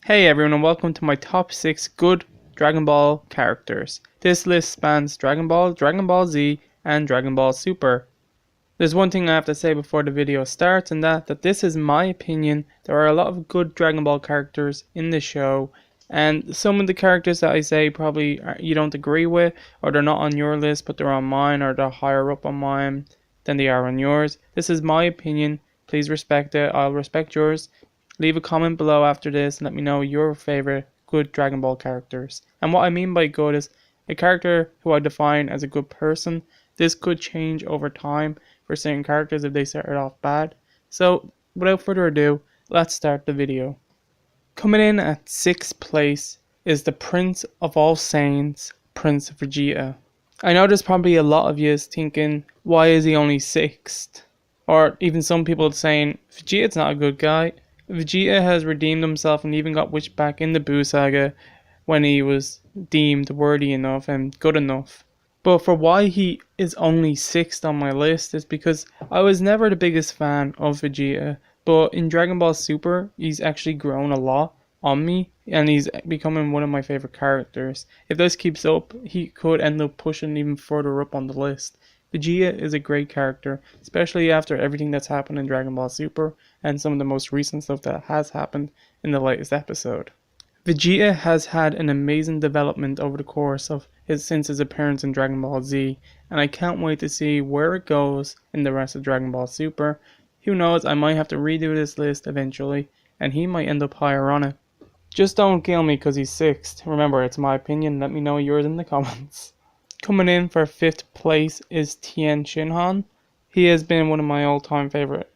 Hey everyone, and welcome to my top 6 good Dragon Ball characters. This list spans Dragon Ball, Dragon Ball Z, and Dragon Ball Super. There's one thing I have to say before the video starts, and that this is my opinion. There are a lot of good Dragon Ball characters in the show, and some of the characters that I say probably you don't agree with, or they're not on your list, but they're on mine, or they're higher up on mine than they are on yours. This is my opinion. Please respect it. I'll respect yours. Leave a comment below after this and let me know your favorite good Dragon Ball characters. And what I mean by good is a character who I define as a good person. This could change over time for certain characters if they started off bad. So without further ado, let's start the video. Coming in at 6th place is the Prince of All Saiyans, Prince Vegeta. I know there's probably a lot of you thinking, why is he only 6th? Or even some people saying, Vegeta's not a good guy. Vegeta has redeemed himself and even got wished back in the Buu saga when he was deemed worthy enough and good enough. But for why he is only 6th on my list is because I was never the biggest fan of Vegeta, but in Dragon Ball Super he's actually grown a lot on me and he's becoming one of my favorite characters. If this keeps up, he could end up pushing even further up on the list. Vegeta is a great character, especially after everything that's happened in Dragon Ball Super and some of the most recent stuff that has happened in the latest episode. Vegeta has had an amazing development over the course of since his appearance in Dragon Ball Z, and I can't wait to see where it goes in the rest of Dragon Ball Super. Who knows, I might have to redo this list eventually, and he might end up higher on it. Just don't kill me because he's 6th. Remember, it's my opinion. Let me know yours in the comments. Coming in for 5th place is Tenshin. He has been one of my all-time favorite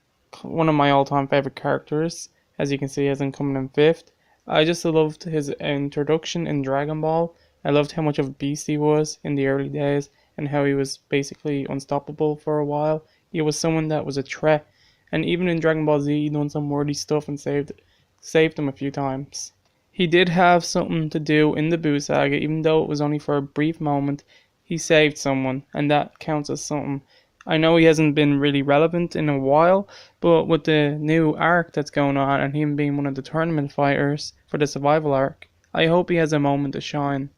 characters. As you can see, he hasn't coming in 5th. I just loved his introduction in Dragon Ball. I loved how much of a beast he was in the early days and how he was basically unstoppable for a while. He was someone that was a threat, and even in Dragon Ball Z, he done some worthy stuff and saved him a few times. He did have something to do in the Buu saga, even though it was only for a brief moment. He saved someone, and that counts as something. I know he hasn't been really relevant in a while, but with the new arc that's going on and him being one of the tournament fighters for the survival arc, I hope he has a moment to shine.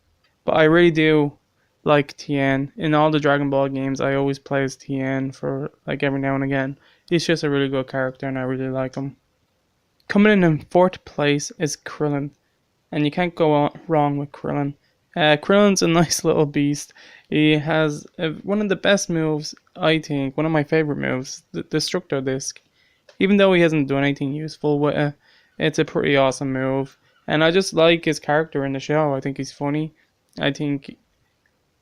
But I really do like Tien. In all the Dragon Ball games, I always play as Tien for like every now and again. He's just a really good character and I really like him. Coming in 4th place is Crillon, and you can't go wrong with Crillon. Krillon's a nice little beast. He has one of the best moves, I think, one of my favorite moves, the Destructo Disc. Even though he hasn't done anything useful with it, it's a pretty awesome move. And I just like his character in the show. I think he's funny. I think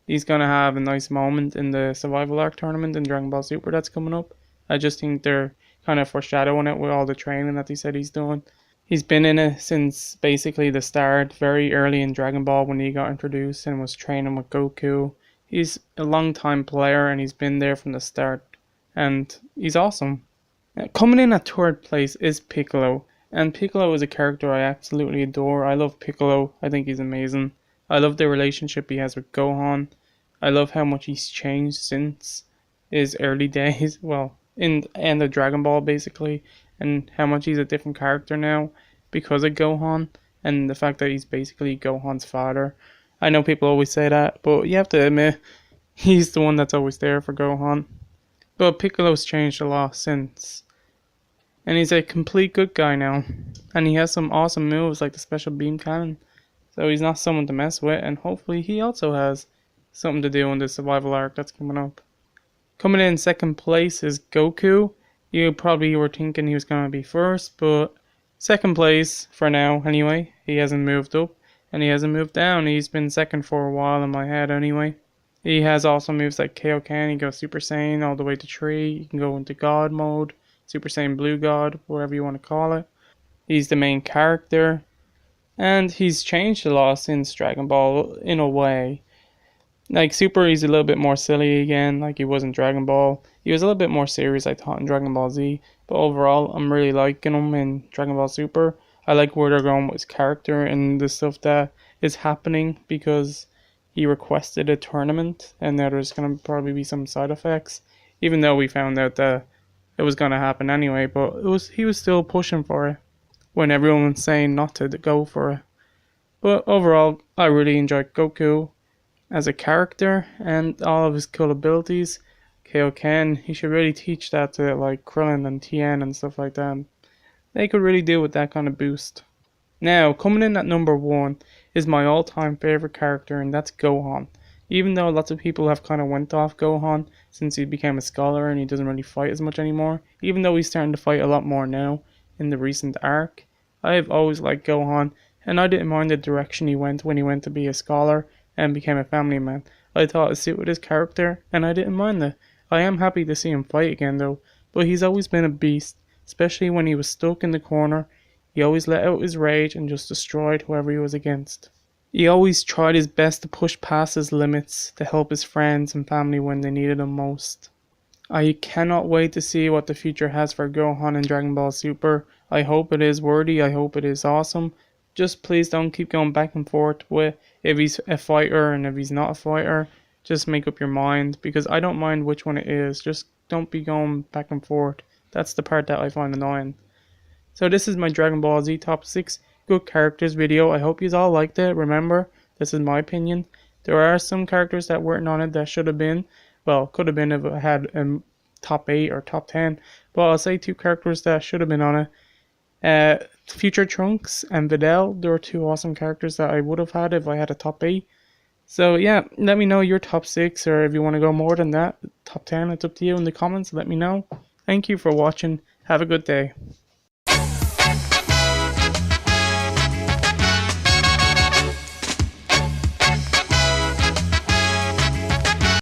he's going to have a nice moment in the Survival Arc tournament in Dragon Ball Super that's coming up. I just think they're kind of foreshadowing it with all the training that he said he's doing. He's been in it since basically the start, very early in Dragon Ball when he got introduced and was training with Goku. He's a long time player and he's been there from the start, and he's awesome. Coming in at 3rd place is Piccolo, and Piccolo is a character I absolutely adore. I love Piccolo. I think he's amazing. I love the relationship he has with Gohan. I love how much he's changed since his early days, well, in the end of Dragon Ball basically, and how much he's a different character now because of Gohan and the fact that he's basically Gohan's father. I know people always say that, but you have to admit he's the one that's always there for Gohan. But Piccolo's changed a lot since, and he's a complete good guy now, and he has some awesome moves like the special beam cannon, so he's not someone to mess with, and hopefully he also has something to do in the survival arc that's coming up. Coming in 2nd place is Goku. You probably were thinking he was going to be 1st, but 2nd place for now anyway. He hasn't moved up and he hasn't moved down. He's been 2nd for a while in my head anyway. He has awesome moves like Kaioken. He goes Super Saiyan all the way to 3. You can go into God mode, Super Saiyan Blue God, whatever you want to call it. He's the main character, and he's changed a lot since Dragon Ball in a way. Like Super, he's a little bit more silly again, like he was in Dragon Ball. He was a little bit more serious, I thought, in Dragon Ball Z. But overall, I'm really liking him in Dragon Ball Super. I like where they're going with his character and the stuff that is happening because he requested a tournament, and now there's going to probably be some side effects. Even though we found out that it was going to happen anyway, but he was still pushing for it. when everyone was saying not to go for it. But overall, I really enjoyed Goku as a character and all of his cool abilities. Kaioken, he should really teach that to like Krillin and Tien and stuff like that. They could really do with that kind of boost. Now, coming in at number 1 is my all-time favorite character, and that's Gohan. Even though lots of people have kind of went off Gohan since he became a scholar and he doesn't really fight as much anymore, even though he's starting to fight a lot more now in the recent arc, I have always liked Gohan, and I didn't mind the direction he went when he went to be a scholar and became a family man. I thought it suited his character, and I didn't mind that. I am happy to see him fight again though, but he's always been a beast, especially when he was stuck in the corner. He always let out his rage and just destroyed whoever he was against. He always tried his best to push past his limits to help his friends and family when they needed him most. I cannot wait to see what the future has for Gohan in Dragon Ball Super. I hope it is worthy, I hope it is awesome. Just please don't keep going back and forth with if he's a fighter and if he's not a fighter. Just make up your mind, because I don't mind which one it is. Just don't be going back and forth. That's the part that I find annoying. So this is my Dragon Ball Z top 6 good characters video. I hope you all liked it. Remember, this is my opinion. There are some characters that weren't on it that should have been. Well, could have been if it had top 8 or top 10. But I'll say 2 characters that should have been on it. Future Trunks and Videl. There were 2 awesome characters that I would have had if I had a top 8. So yeah, let me know your top 6, or if you want to go more than that, top 10. It's up to you in the comments. Let me know. Thank you for watching. Have a good day.